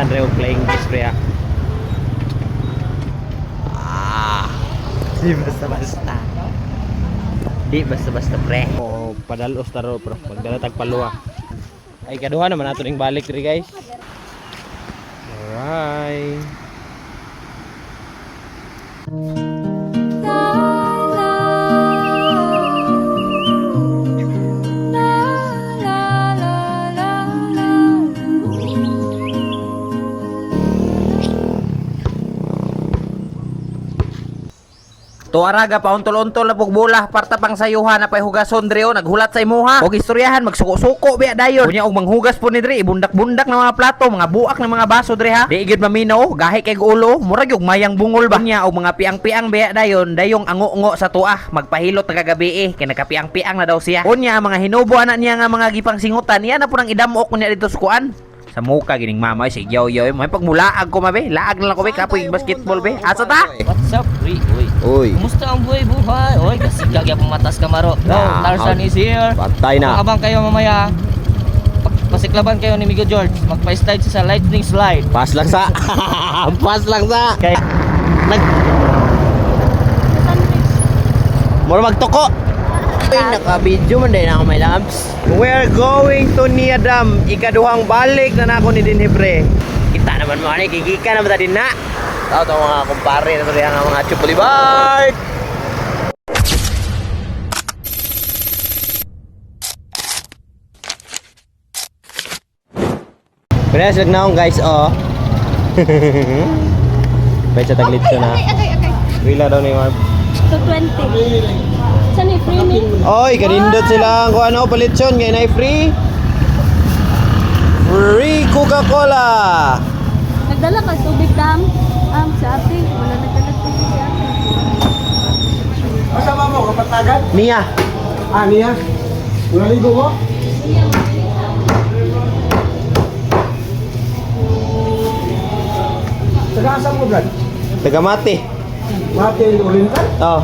San Reo playing this pre ha. Di basta-basta. Di basta-basta pre. Oh, padalos taro bro. Pagdala tagpaluwa. Ay kaduha naman nato ning balik diri guys. Alright. Tuaraga pa untol-untol na pugbola parta pang sayuhan na pay hugason dre o naghulat sa imuha og istoryahan magsuko-suko biya dayon unya og manghugas po ni dre ibundak-bundak na mga plato mga buak na mga baso dre ha di igid maminaw gahi kay ulo murag og mayang bungol ba unya og mga piang-piang biya dayon dayong ango-ngo sa tuah magpahilot nga gabi kay nakapiang-piang na daw siya unya mga hinubo ana niya nga mga gipang singutan iya na po nang idamok niya dito sa kuan sa muka gining mama si yaw-yaw may pagmulaag ko mabe laag na lang ko be kapoy basketball be asa ta What's up, Uy? Uy. Kumusta ang buhay? Uy, kasi kagya pumatas kamaro. Nah, Tarzan is here. Patay na. Abang kayo mamaya. Pasiklaban kayo ni Migo George. Magpa-slide sa lightning slide. Pas lang sa. Pas lang sa. Kaya Mura magtoko. Ay, naka-video man din ako may labs. We're going to Nia Dam. Ikaduhang balik na nako ni Dinhebre. Kita naman mo ani kikika naman ta din na. Tao mga kumpare na tuloy ang mga Chup Boulevard. Pwede lag naong guys oh. May sa taglit siya na. Wila daw ni Marv. 220. Saan yung free meal? Oy, kanindot sila kung ano palit yun. Ngayon ay free. Free Coca-Cola. Nagdala ka tubig dam. Sa ate. Wala nagdala tubig sa ate. Kasama mo, kapatagan? Nia. Niya? Wala ligo mo? Taga-asam mo, Brad? Taga-Mati. Mati Oriental? Oh.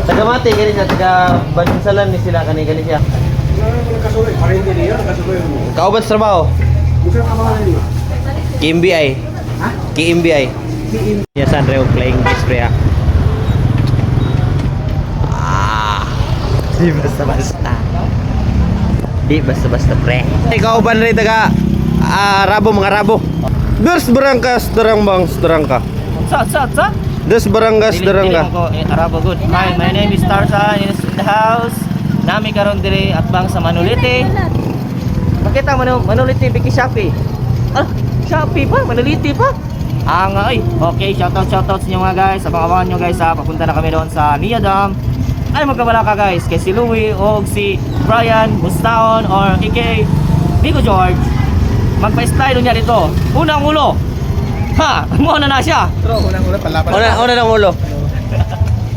Taga-Mati gani siya, taga Bansalan ni sila kani siya. Nakasuloy. Parente niya, nakasuloy mo. Kauban sa trabaho. Bukan ka mga niyo? KMBI. Ha? KMBI. Ya San Reo playing this pre ha. Di basta-basta. Di basta-basta pre. Kauban rin taga Rabo mga Rabo. Dos barangkas darang ka. Sa? Dos barangkas darang ka. Ko Arabo good. Hi, my name is Tarzan in the house. Nami karon dire at bang sa Manulite. Makita mo Manulite biki Shopee. Shopee pa, Manulite pa. Ay. Okay, shoutout sa inyo mga guys. Abangan nyo guys ha. Papunta na kami doon sa Nia Dam. Ay magkabala ka guys kay si Louie o si Brian Bustaon or aka Migo George. Magpa-style niya dito. Unang ulo. Ha, muna na siya. Una ng ulo.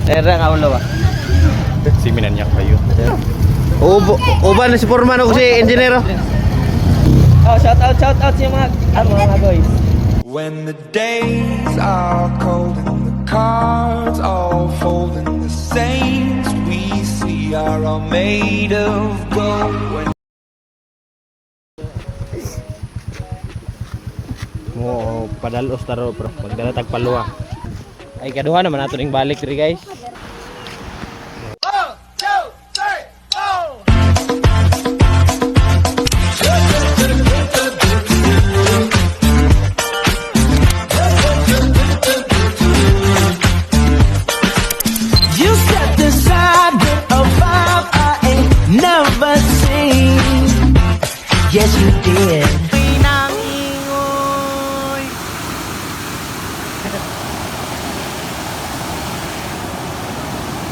Era nga ulo ba? Si minanyak kayo. Uban si Foreman o si engineer. Oh, shout out sa mga guys. When the days are cold and the cards all fold and the saints we see are all made of gold. Mo padalos taro bro. Pagdala tagpaluwa. Ay kaduha naman nato ning balik diri guys. You set the side of vibe I ain't never seen. Yes, you did.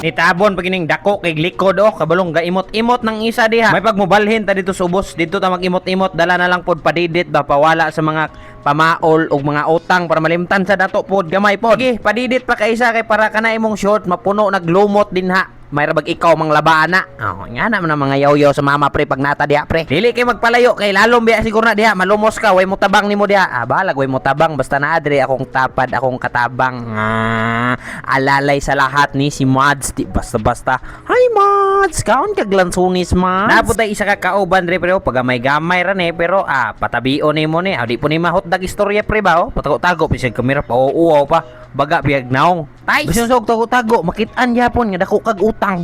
Nitabon pag ining dako kay likod kabalong gaimot-imot ng isa diha. May pagmobalhin ta dito sa ubos. Dito ta mag-imot-imot dala na lang pod padidit ba pawala sa mga pamaol og mga utang para malimtan sa dato pod gamay pod. Sige, padidit pa kay isa kay para kana imong short mapuno naglumot din ha. may rabag ikaw mang labaan na. Oh, nga naman ang mga yaw-yaw sa mama pre pag nata diha pre. Dili kay magpalayo kay lalom biya siguro na diha malumos ka way mo tabang nimo diha. Ah, balag way mo tabang basta na adre akong tapad akong katabang. Alalay sa lahat ni si Mads di basta-basta. Hi Mads, kaon ka glansunis Mads. Naputay isa ka kauban re pero pag may gamay ra ni pero patabio nimo ni. Di po ni mahotdag istorya pre ba oh. Patago-tago pa siya kamera pa uuaw pa. Baga biyag naong. Tay, bisong sog tago-tago makit-an gyapon nga dako kag utang.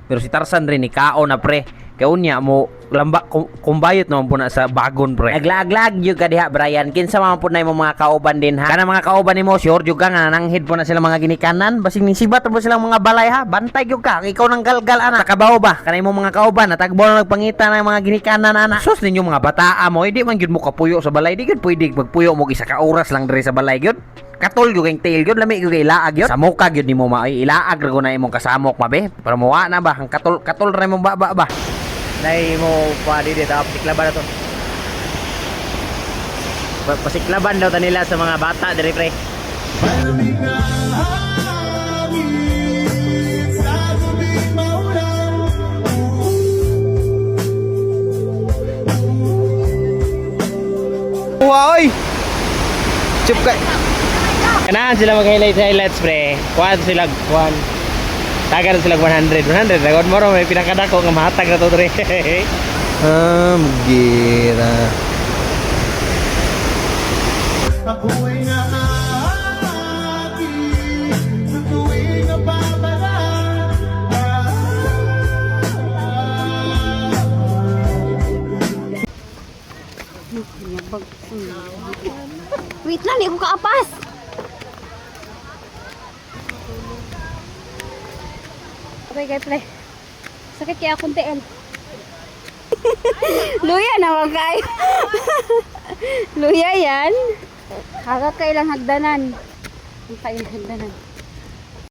Pero si Tarzan rin ni kao na pre. Kaya unya mo lamba kumbayot naman po na sa bagon pre. Aglag-aglag yung ka diha Brian. Kinsa man po na yung mga kauban din ha. Kana mga kauban nimo sure juga nga nananghid po na sila mga ginikanan. Basing ning sibat po silang mga balay ha. Bantay gyud ka. Ikaw nang galgal ana. Takabaw ba? Kana imo mga kauban natagbaw na nagpangita ng mga ginikanan ana. Sus ninyo mga bataa mo di man gyud mo kapuyo sa balay. Di gyud pwede magpuyo mo isa ka oras lang diri sa balay gyud. Katol gyud kay tail gyud lami gyud kay ilaag gyud. Sa muka gyud nimo maay ilaag ra na imong kasamok mabe. Para muwa na ba ang katol ra imong baba ba. Nay mo pa dito pasiklaban na to. Pasiklaban daw ta nila sa mga bata diri pre. Wow, oy. Chup ka. Kanahan sila mag-highlights pre. Kuan sila kuan. Tagar sila 100. Ragod mo may pinakadako nga mahatag na to dre. Gira. Wait lang, di ko kaapas. Okay, kay pre. Sakit kaya akong tiil. Luya naman kayo. Luya yan. Hagat ka ilang hagdanan. Ang kailang hagdanan.